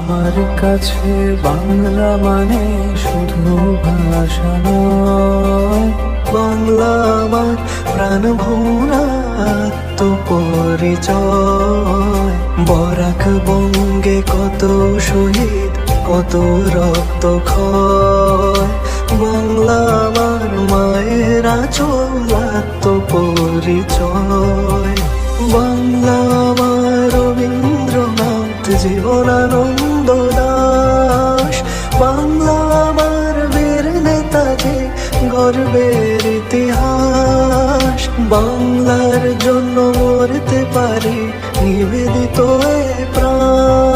আমার কাছে বাংলা মানে শুধু ভাষা নয়, বাংলা আমার প্রাণ ভরা আত্মপরিচয়। বরাক বঙ্গে কত শহীদ, কত রক্ত ক্ষয়, বাংলা আমার মায়ের আঁচল আত্মপরিচয়। বাংলা আমার রবীন্দ্রনাথ জীবনানন্দ দাস, বাংলা আমার বীর নেতাজি গর্বের ইতিহাস। বাংলার জন্য মরতে পারি নিবেদিত এ প্রাণ।